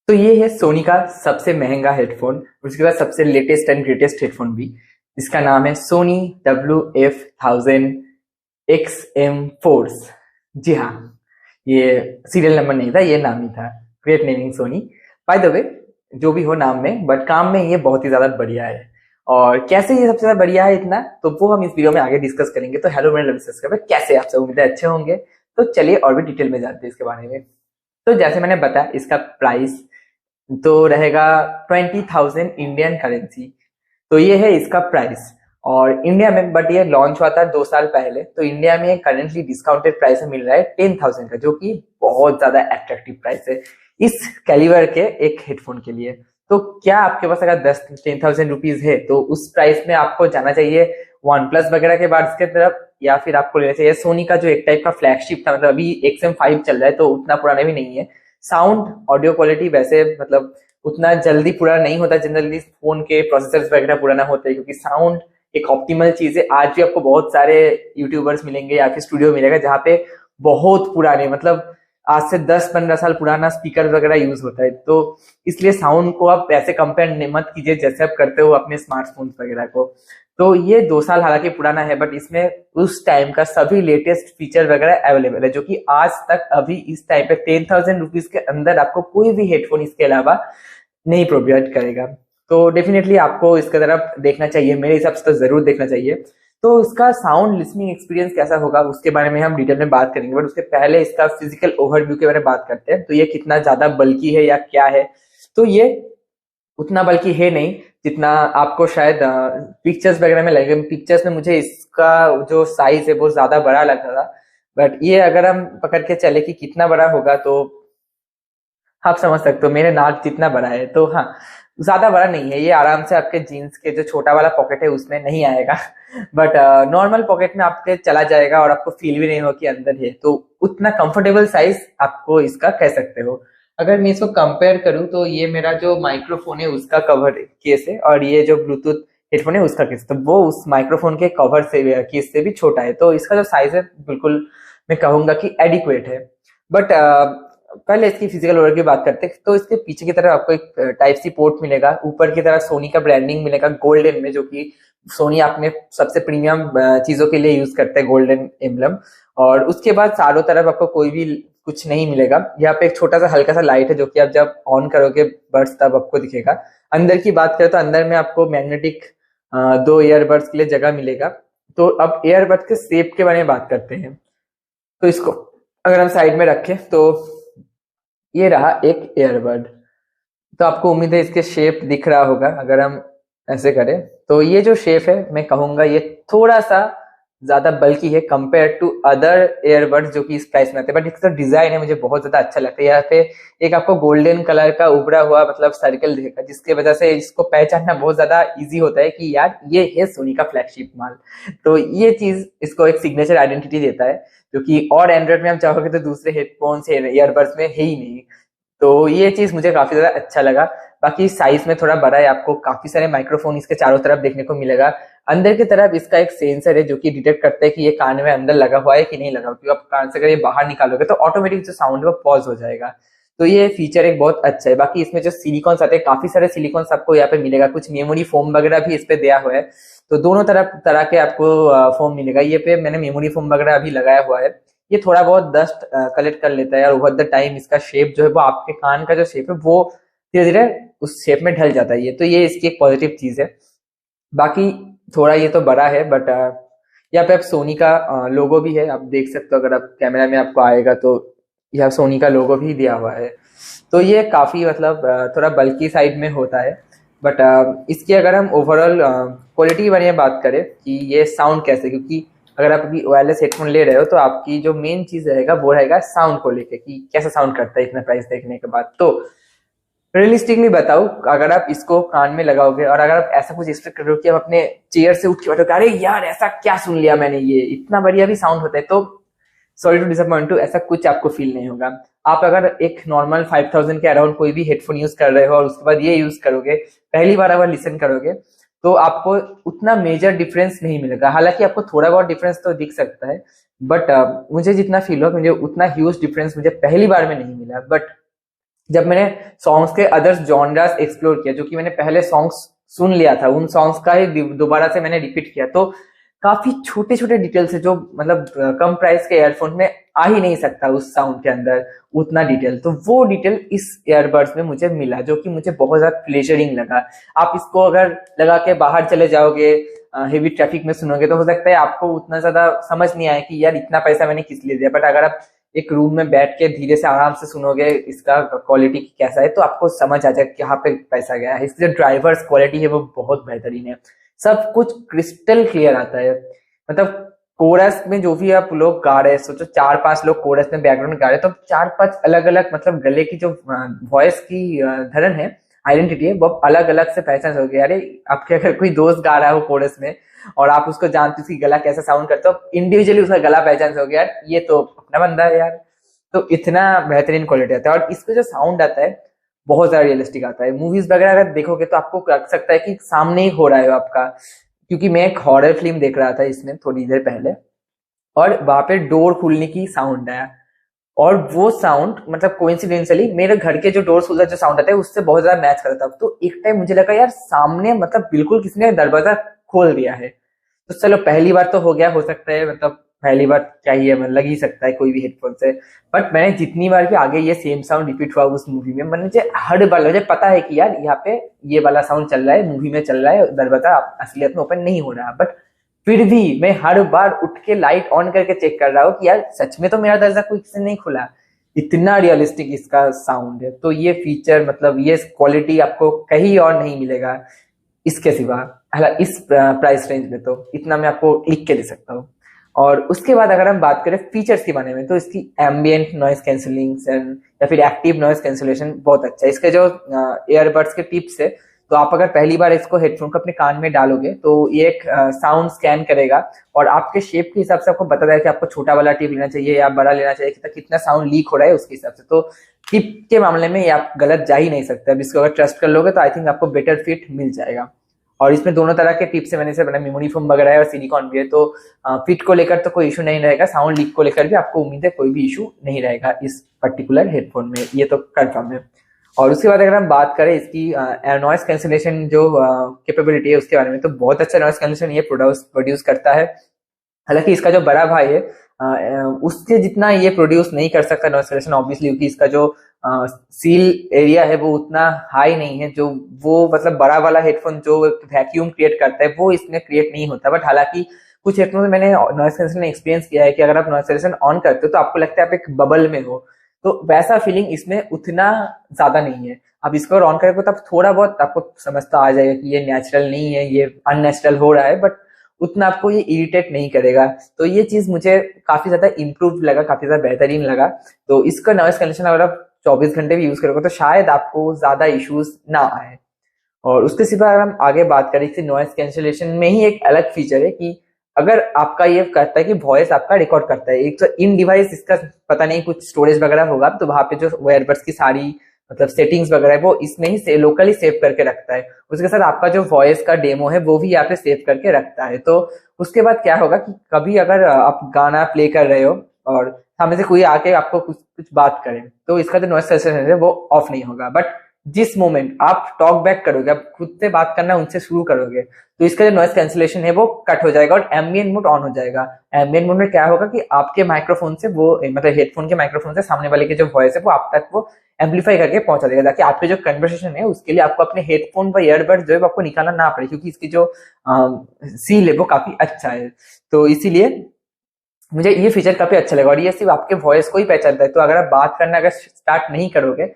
तो ये है सोनी का सबसे महंगा हेडफोन, उसके बाद सबसे लेटेस्ट एंड ग्रेटेस्ट हेडफोन भी। इसका नाम है सोनी WF-1000 XM4। जी हाँ, ये सीरियल नंबर नहीं था, ये नाम ही था। Great naming Sony. By the way, जो भी हो नाम में, बट काम में ये बहुत ही ज्यादा बढ़िया है। और कैसे ये सबसे ज्यादा बढ़िया है इतना, तो वो हम इस वीडियो में आगे डिस्कस करेंगे। तो हेलो मेरे लव सब्सक्राइबर, कैसे आप सब? उम्मीद है अच्छे होंगे। तो चलिए और भी डिटेल में जानते हैं इसके बारे में। तो जैसे मैंने बताया, इसका प्राइस तो रहेगा 20,000 इंडियन करेंसी। तो ये है इसका प्राइस। और इंडिया में, बट ये लॉन्च हुआ था 2 साल पहले, तो इंडिया में करेंटली डिस्काउंटेड प्राइस में मिल रहा है 10,000 का, जो कि बहुत ज्यादा अट्रैक्टिव प्राइस है इस कैलिबर के एक हेडफोन के लिए। तो क्या आपके पास अगर 10,000 रुपीज है, तो उस प्राइस में आपको जाना चाहिए वन प्लस वगैरह के बाद के तरफ, या फिर आपको लेना चाहिए सोनी का जो एक टाइप का फ्लैगशिप था। मतलब अभी XM5 चल रहा है, तो उतना पुराना भी नहीं है। साउंड ऑडियो क्वालिटी वैसे मतलब उतना जल्दी पूरा नहीं होता, जनरली फोन के प्रोसेसर्स वगैरह पुराना होते हैं, क्योंकि साउंड एक ऑप्टिमल चीज है। आज भी आपको बहुत सारे यूट्यूबर्स मिलेंगे या फिर स्टूडियो मिलेगा जहाँ पे बहुत पुराने, मतलब आज से 10-15 साल पुराना स्पीकर वगैरह यूज होता है। तो इसलिए साउंड को आप ऐसे कंपेयर मत कीजिए जैसे आप करते हो अपने स्मार्टफोन्स वगैरह को। तो ये 2 साल हालांकि पुराना है, बट इसमें उस टाइम का सभी लेटेस्ट फीचर वगैरह अवेलेबल है, जो कि आज तक अभी इस टाइम पे 10,000 रुपीज के अंदर आपको कोई भी हेडफोन इसके अलावा नहीं प्रोवाइड करेगा। तो डेफिनेटली आपको इसके तरफ देखना चाहिए, मेरे हिसाब से तो जरूर देखना चाहिए। तो इसका साउंड लिसनिंग एक्सपीरियंस कैसा होगा उसके बारे में हम डिटेल में बात करेंगे, बट उसके पहले इसका फिजिकल ओवरव्यू के बारे में बात करते हैं। तो ये कितना ज्यादा बल्कि है या क्या है? तो ये उतना बल्कि है नहीं जितना आपको शायद पिक्चर्स वगैरह में लगेगा। पिक्चर्स में मुझे इसका जो साइज है वो ज्यादा बड़ा लगता था, बट ये अगर हम पकड़ के चले कि कितना बड़ा होगा, तो आप समझ सकते हो मेरे नाक जितना बड़ा है। तो हाँ, ज्यादा बड़ा नहीं है ये, आराम से आपके जीन्स के जो छोटा वाला पॉकेट है उसमें नहीं आएगा बट नॉर्मल पॉकेट में आपके चला जाएगा और आपको फील भी नहीं हो कि अंदर है। तो उतना कंफर्टेबल साइज आपको इसका कह सकते हो। अगर मैं इसको कंपेयर करूं, तो ये मेरा जो माइक्रोफोन है उसका कवर केस है, और ये जो ब्लूटूथ हेडफोन है उसका केस, तो वो उस माइक्रोफोन के कवर से केस से भी छोटा है। तो इसका जो साइज है बिल्कुल मैं कहूंगा कि एडिक्वेट है। बट पहले इसकी फिजिकल ओवर की बात करते हैं। तो इसके पीछे की तरफ आपको एक टाइप सी पोर्ट मिलेगा, ऊपर की तरफ सोनी का ब्रांडिंग मिलेगा गोल्डन में, जो कि सोनी अपने सबसे प्रीमियम चीजों के लिए यूज करते हैं, गोल्डन एम्बलम। और उसके बाद चारों तरफ आपको कोई भी कुछ नहीं मिलेगा। यहाँ पे एक छोटा सा हल्का सा लाइट है, जो कि आप जब ऑन करोगे बड्स तब आपको दिखेगा। अंदर की बात करें तो अंदर में आपको मैग्नेटिक 2 ईयरबड्स के लिए जगह मिलेगा। तो अब ईयरबड्स के शेप के बारे में बात करते हैं। तो इसको अगर हम साइड में रखें, तो ये रहा एक ईयरबड। तो आपको उम्मीद है इसके शेप दिख रहा होगा। अगर हम ऐसे करें, तो ये जो शेप है मैं कहूंगा ये थोड़ा सा ज्यादा बल्कि है कंपेयर टू अदर ईयरबड्स जो कि इस प्राइस में आते हैं। बट इसका डिजाइन है मुझे बहुत ज्यादा अच्छा लगता है। यहाँ पे एक आपको गोल्डन कलर का उभरा हुआ मतलब सर्कल दिखेगा, जिसकी वजह से इसको पहचानना बहुत ज्यादा इजी होता है कि यार ये है सोनी का फ्लैगशिप माल। तो ये चीज इसको एक सिग्नेचर आइडेंटिटी देता है, जो कि और एंड्रॉइड में हम चाहोगे तो दूसरे हेडफोन्स ईयरबड्स में है ही नहीं। तो ये चीज मुझे काफी ज्यादा अच्छा लगा। बाकी साइज में थोड़ा बड़ा है, आपको काफी सारे माइक्रोफोन इसके चारों तरफ देखने को मिलेगा। अंदर की तरफ इसका एक सेंसर है जो कि डिटेक्ट करता है कि ये कान में अंदर लगा हुआ है कि नहीं लगा हुआ, क्योंकि आप कान से अगर ये बाहर निकालोगे तो ऑटोमेटिक जो साउंड है वो पॉज हो जाएगा। तो ये फीचर एक बहुत अच्छा है। बाकी इसमें जो सिलिकॉन्स आते हैं, काफी सारे सिलिकॉन्स आपको यहाँ पे मिलेगा, कुछ मेमोरी फोम वगैरह भी इस पे दिया हुआ है। तो दोनों तरह के आपको फोम मिलेगा। ये पे मैंने मेमोरी फोम वगैरह अभी लगाया हुआ है। ये थोड़ा बहुत डस्ट कलेक्ट कर लेता है, और ओवर द टाइम इसका शेप जो है वो आपके कान का जो शेप है वो धीरे धीरे उस शेप में ढल जाता है। ये तो ये इसकी एक पॉजिटिव चीज है। बाकी थोड़ा ये तो बड़ा है, बट यहाँ पे आप सोनी का लोगो भी है, आप देख सकते हो। अगर आप कैमरा में आपको आएगा तो यहाँ सोनी का लोगो भी दिया हुआ है। तो ये काफी मतलब थोड़ा बल्कि साइड में होता है। बट इसकी अगर हम ओवरऑल क्वालिटी के बारे में बात करें कि ये साउंड कैसे, क्योंकि अगर आप अभी वायरलेस हेडफोन ले रहे हो तो आपकी जो मेन चीज रहेगा वो रहेगा साउंड को लेके कि कैसा साउंड करता है इतना प्राइस देखने के बाद। तो रियलिस्टिकली बताओ, अगर आप इसको कान में लगाओगे और अगर आप ऐसा कुछ एक्सपेक्ट करो कि आप अपने चेयर से उठ के बैठोगे, अरे यार ऐसा क्या सुन लिया मैंने, ये इतना बढ़िया भी साउंड होता है, तो सॉरी टू डिसअपॉइंट टू, ऐसा कुछ आपको फील नहीं होगा। आप अगर एक नॉर्मल 5,000 के अराउंड कोई भी हेडफोन यूज कर रहे हो और उसके बाद ये यूज करोगे, पहली बार अगर लिसन करोगे, तो आपको उतना मेजर डिफरेंस नहीं मिलेगा। हालांकि आपको थोड़ा बहुत डिफरेंस तो दिख सकता है, बट मुझे जितना फील हुआ, मुझे उतना ह्यूज डिफरेंस मुझे पहली बार में नहीं मिला। बट जब मैंने सॉन्ग्स के अदर्स जॉनरास एक्सप्लोर किया, जो कि मैंने पहले सॉन्ग्स सुन लिया था, उन सॉन्ग्स का ही दोबारा से मैंने रिपीट किया, तो काफी छोटे छोटे डिटेल्स है जो मतलब कम प्राइस के एयरफोन में आ ही नहीं सकता उस साउंड के अंदर उतना डिटेल। तो वो डिटेल इस ईयरबड्स में मुझे मिला, जो कि मुझे बहुत ज्यादा प्लेजरिंग लगा। आप इसको अगर लगा के बाहर चले जाओगे, हेवी ट्रैफिक में सुनोगे, तो हो सकता है आपको उतना ज्यादा समझ नहीं आए कि यार इतना पैसा मैंने किस लिए दिया। बट अगर आप एक रूम में बैठ के धीरे से आराम से सुनोगे इसका क्वालिटी कैसा है, तो आपको समझ आ जाएगा कि यहाँ पे पैसा गया है। इसकी जो ड्राइवर्स क्वालिटी है वो बहुत बेहतरीन है, सब कुछ क्रिस्टल क्लियर आता है। मतलब कोरस में जो भी आप लोग गा रहे हैं, सोचो 4-5 लोग कोरस में बैकग्राउंड में गा रहे हैं, तो 4-5 अलग अलग मतलब गले की जो वॉइस की धरन है, आइडेंटिटी है, वो अलग अलग से पहचान हो गया। अरे आपके अगर कोई दोस्त गा रहा हो कोरस में और आप उसको जानते हो उसकी गला कैसा साउंड करता हो, इंडिविजुअली उसका गला पहचान हो गया, यार ये तो अपना बंदा है यार। तो इतना बेहतरीन क्वालिटी आता है, और इसका जो साउंड आता है बहुत ज्यादा रियलिस्टिक आता है। मूवीज वगैरह अगर देखोगे तो आपको लग सकता है कि सामने ही हो रहा है आपका, क्योंकि मैं एक हॉरर फिल्म देख रहा था इसमें थोड़ी देर पहले, और वहां पे डोर खुलने की साउंड आया, और वो साउंड मतलब कोइंसिडेंटली मेरे घर के जो डोर खुलता जो साउंड आता है उससे बहुत ज्यादा मैच करता था। तो एक टाइम मुझे लगा यार सामने मतलब बिल्कुल किसी ने दरवाजा खोल दिया है। तो चलो पहली बार तो हो गया, हो सकता है मतलब पहली बार चाहिए मतलब लग ही सकता है कोई भी हेडफोन से। बट मैंने जितनी बार भी आगे ये सेम साउंड रिपीट हुआ उस मूवी में, मैंने मुझे हर बार मुझे पता है कि यार यहाँ पे ये वाला साउंड चल रहा है, मूवी में चल रहा है, दरवाजा असलियत में ओपन नहीं हो रहा। बट फिर भी मैं हर बार उठ के लाइट ऑन करके चेक कर रहा हूँ कि यार सच में तो मेरा दरवाजा कोई से नहीं खुला। इतना रियलिस्टिक इसका साउंड है। तो ये फीचर मतलब ये क्वालिटी आपको कहीं और नहीं मिलेगा इसके सिवा, हालांकि इस प्राइस रेंज में तो इतना मैं आपको लिख के दे सकता हूँ। और उसके बाद अगर हम बात करें फीचर्स के बारे में, तो इसकी एम्बियंट नॉइस कैंसिलेशन या फिर एक्टिव नॉइस कैंसिलेशन बहुत अच्छा है। इसके जो ईयरबड्स के टिप्स है, तो आप अगर पहली बार इसको हेडफोन को अपने कान में डालोगे तो ये एक साउंड स्कैन करेगा और आपके शेप के हिसाब से आपको बता देगा कि आपको छोटा वाला टिप लेना चाहिए या बड़ा लेना चाहिए, कितना साउंड लीक हो रहा है उसके हिसाब से। तो टिप के मामले में ये आप गलत जा ही नहीं सकते। अब इसको अगर ट्रस्ट कर लोगे तो आई थिंक आपको बेटर फिट मिल जाएगा। और इसमें दोनों तरह के टिप्स है, मैंने से बना मेमोरी फोम वगैरह है और सिलिकॉन भी है। तो फिट को लेकर तो कोई इशू नहीं रहेगा, साउंड लीक को लेकर भी आपको उम्मीद है कोई भी इशू नहीं रहेगा इस पर्टिकुलर हेडफोन में, ये तो कंफर्म है। और उसके बाद अगर हम बात करें इसकी नॉइस कैंसिलेशन जो कैपेबिलिटी है उसके बारे में, तो बहुत अच्छा नॉइस कैंसिलेशन ये प्रोड्यूस करता है। हालांकि इसका जो बड़ा भाई है उससे जितना ये प्रोड्यूस नहीं कर सकता नॉइस कैंसिलेशन, ऑब्वियसली, क्योंकि इसका जो सील एरिया है वो उतना हाई नहीं है, जो वो मतलब बड़ा वाला हेडफोन जो वैक्यूम क्रिएट करता है वो इसमें क्रिएट नहीं होता। बट हालांकि कुछ हेडफोन में मैंने नॉइस कैंसिलेशन एक्सपीरियंस किया है कि अगर आप नॉइस कैंसिलेशन ऑन करते हो तो आपको लगता है आप एक बबल में हो, तो वैसा फीलिंग इसमें उतना ज्यादा नहीं है। अब इसको ऑन करेंगे तब थोड़ा बहुत आपको समझ तो आ जाएगा कि ये नेचुरल नहीं है, ये अननेचुरल हो रहा है, बट उतना आपको ये इरिटेट नहीं करेगा। तो ये चीज मुझे काफी ज्यादा इम्प्रूव लगा, काफी ज्यादा बेहतरीन लगा। तो इसका नॉइस कैंसिलेशन अगर आप 24 घंटे भी यूज करोगे तो शायद आपको ज्यादा इश्यूज ना आए। और उसके सिवा अगर हम आगे बात करें कि नॉइस कैंसिलेशन में ही एक अलग फीचर है कि अगर आपका ये करता है कि वॉइस आपका रिकॉर्ड करता है, एक तो इन डिवाइस इसका पता नहीं कुछ स्टोरेज वगैरह होगा, तो वहां पे जो एयरबड्स की सारी मतलब सेटिंग्स वगैरह है वो इसमें ही लोकली सेव करके रखता है। उसके साथ आपका जो वॉइस का डेमो है वो भी यहाँ पे सेव करके रखता है। तो उसके बाद क्या होगा कि कभी अगर आप गाना प्ले कर रहे हो और सामने से कोई आके आपको कुछ कुछ बात करे, तो इसका जो नॉइस कैंसिलेशन है वो ऑफ नहीं होगा। बट जिस मोमेंट आप टॉक बैक करोगे, आप खुद से बात करना उनसे शुरू करोगे, तो इसका जो नॉइस कैंसिलेशन है वो कट हो जाएगा और एम्बिएंट मोड ऑन हो जाएगा। एम्बिएंट मोड में क्या होगा कि आपके माइक्रोफोन से वो मतलब हेडफोन के माइक्रोफोन से सामने वाले की जो वॉइस है वो आप तक वो एम्पलीफाई करके पहुंचा देगा, ताकि आपके जो कन्वर्सेशन है उसके लिए आपको अपने हेडफोन व ईयरबड जो है आपको निकालना ना पड़े, क्योंकि इसकी जो सील है वो काफी अच्छा है। तो इसीलिए मुझे ये फीचर काफी अच्छा लगा, और ये सिर्फ आपके वॉइस को ही पहचानता है। तो अगर आप बात करना अगर स्टार्ट नहीं करोगे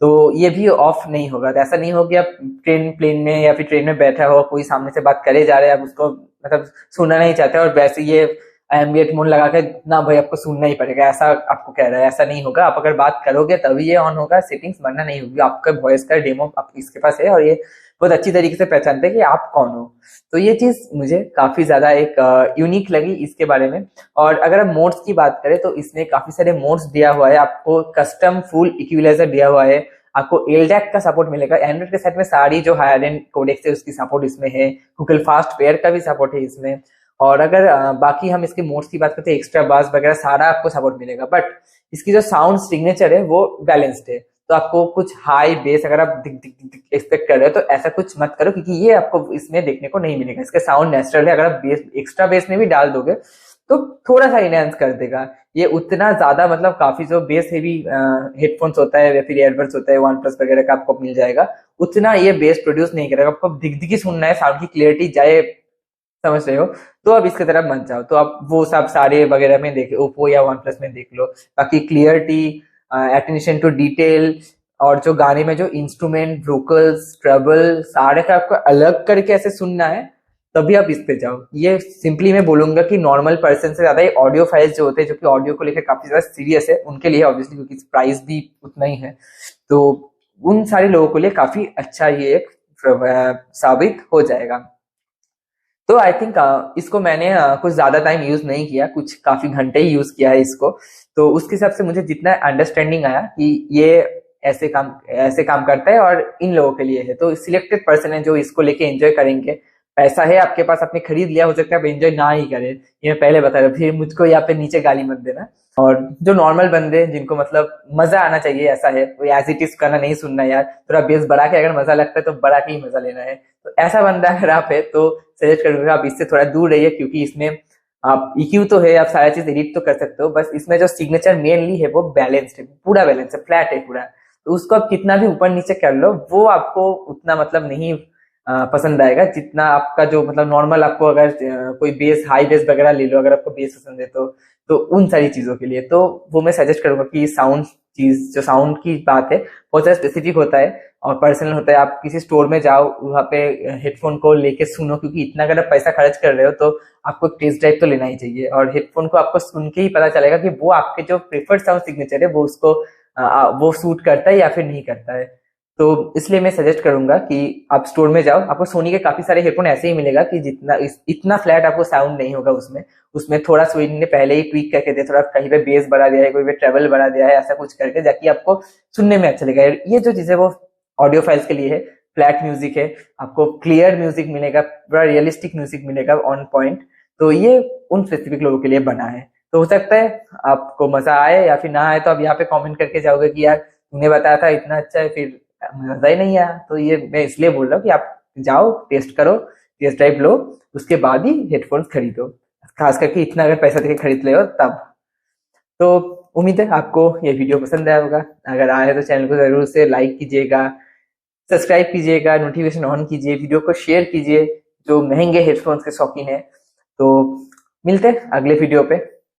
तो ये भी ऑफ नहीं होगा। तो ऐसा नहीं हो कि आप प्लेन में या फिर ट्रेन में बैठा हो, कोई सामने से बात करे जा रहे हैं, आप उसको मतलब सुनना नहीं चाहते और वैसे ये एम्बिएंट मोड लगा के ना भाई आपको सुनना ही पड़ेगा, ऐसा आपको कह रहा है, ऐसा नहीं होगा। आप अगर बात करोगे तभी ये ऑन होगा, सेटिंग्स बनना नहीं होगी। आपका वॉइस का डेमो आप इसके पास है और ये बहुत अच्छी तरीके से पहचानते हैं कि आप कौन हो। तो ये चीज मुझे काफी ज्यादा एक यूनिक लगी इसके बारे में। और अगर आप मोड्स की बात करें तो इसमें काफी सारे मोड्स दिया हुआ है, आपको कस्टम फुल इक्विलाइजर दिया हुआ है, आपको एलडैक का सपोर्ट मिलेगा। एंड्रॉइड के साथ में सारी जो हायर एंड कोडेक्स है उसकी सपोर्ट इसमें है, गूगल फास्ट पेयर का भी सपोर्ट है इसमें। और अगर बाकी हम इसके मोड्स की बात करते हैं, एक्स्ट्रा बास वगैरह सारा आपको सपोर्ट मिलेगा। बट इसकी जो साउंड सिग्नेचर है वो बैलेंस्ड है, तो आपको कुछ हाई बेस अगर आप एक्सपेक्ट कर रहे हो तो ऐसा कुछ मत करो, क्योंकि ये आपको इसमें देखने को नहीं मिलेगा। इसका साउंड नेचुरल है, अगर आप बेस एक्स्ट्रा बेस में भी डाल दोगे तो थोड़ा सा इनहेंस कर देगा। ये उतना ज्यादा मतलब काफी जो बेस हेवी हेडफोन्स होता है या फिर ईयरबड्स होता है वन प्लस वगैरह का आपको मिल जाएगा, उतना ये बेस प्रोड्यूस नहीं करेगा। आपको दिख सुनना है, साउंड की क्लियरिटी जाए, समझ रहे हो, तो अब इसकी तरफ मत जाओ। तो आप वो सब सारे वगैरह में देख, ओप्पो या वन प्लस में देख लो। बाकी क्लियरिटी, अटेंशन टू डिटेल, और जो गाने में जो इंस्ट्रूमेंट, वोकल्स, ट्रबल सारे का आपको अलग करके ऐसे सुनना है, तभी आप इस पे जाओ। ये सिंपली मैं बोलूंगा कि नॉर्मल पर्सन से ज्यादा ऑडियो फाइल्स जो होते हैं, जो कि ऑडियो को लेकर काफी ज्यादा सीरियस है, उनके लिए ऑब्वियसली, क्योंकि प्राइस भी उतना ही है, तो उन सारे लोगों के लिए काफी अच्छा ये एक साबित हो जाएगा। तो आई थिंक इसको मैंने कुछ ज्यादा टाइम यूज नहीं किया, कुछ काफी घंटे ही यूज किया है इसको। तो उसके हिसाब से मुझे जितना अंडरस्टैंडिंग आया कि ये ऐसे काम करता है और इन लोगों के लिए है, तो सिलेक्टेड पर्सन है जो इसको लेके एंजॉय करेंगे। पैसा है आपके पास, आपने खरीद लिया, हो सकता है आप एंजॉय ना ही करें, ये मैं पहले बता रहा हूँ, फिर मुझको यहाँ पे नीचे गाली मत देना। और जो नॉर्मल बंदे हैं जिनको मतलब मजा आना चाहिए, ऐसा है, कोई एज इट इज करना नहीं सुनना यार, थोड़ा बेस बढ़ा के अगर मजा लगता है तो बढ़ा के ही मजा लेना है, तो ऐसा बंदा अगर आप है तो सजेस्ट करूंगा आप इससे थोड़ा दूर रहिए। क्योंकि इसमें आप EQ तो है, आप सारा चीज एडिट तो कर सकते हो, बस इसमें जो सिग्नेचर मेनली है वो बैलेंस्ड है, पूरा बैलेंस है, फ्लैट है पूरा। तो उसको आप कितना भी ऊपर नीचे कर लो, वो आपको उतना मतलब नहीं पसंद आएगा जितना आपका जो मतलब नॉर्मल, आपको अगर कोई बेस, हाई बेस वगैरह ले लो, अगर आपको बेस पसंद है तो उन सारी चीजों के लिए तो वो मैं सजेस्ट करूंगा कि साउंड चीज, जो साउंड की बात है बहुत ज्यादा स्पेसिफिक होता है और पर्सनल होता है। आप किसी स्टोर में जाओ, वहाँ पे हेडफोन को लेके सुनो, क्योंकि इतना अगर आप पैसा खर्च कर रहे हो तो आपको टेस्ट ड्राइव तो लेना ही चाहिए, और हेडफोन को आपको सुन के ही पता चलेगा कि वो आपके जो प्रेफर्ड साउंड सिग्नेचर है वो उसको वो सूट करता है या फिर नहीं करता है। तो इसलिए मैं सजेस्ट करूंगा कि आप स्टोर में जाओ, आपको सोनी के काफी सारे हेडफोन ऐसे ही मिलेगा कि इतना फ्लैट आपको साउंड नहीं होगा उसमें। उसमें थोड़ा सोनी ने पहले ही ट्वीक करके दिया, थोड़ा कहीं पे बेस बढ़ा दिया है, कोई पे ट्रेवल बढ़ा दिया है, ऐसा कुछ करके, जाकि आपको सुनने में अच्छा लगेगा। ये जो चीजें वो ऑडियो फाइल्स के लिए है, फ्लैट म्यूजिक है, आपको क्लियर म्यूजिक मिलेगा, पूरा रियलिस्टिक म्यूजिक मिलेगा ऑन पॉइंट। तो ये उन स्पेसिफिक लोगों के लिए बना है। तो हो सकता है आपको मजा आए या फिर ना आए, तो आप यहाँ पे कमेंट करके जाओगे कि यार तूने बताया था इतना अच्छा है, फिर मजा ही नहीं आया। तो ये मैं इसलिए बोल रहा हूँ कि आप जाओ, टेस्ट करो, टेस्ट ड्राइव लो, उसके बाद ही हेडफोन्स खरीदो, खास करके इतना अगर पैसा देके खरीद ले हो तब। तो उम्मीद है आपको ये वीडियो पसंद आया होगा। अगर आया तो चैनल को जरूर से लाइक कीजिएगा, सब्सक्राइब कीजिएगा, नोटिफिकेशन ऑन कीजिए, वीडियो को शेयर कीजिए जो महंगे हेडफोन्स के शौकीन है। तो मिलते हैं अगले वीडियो पे।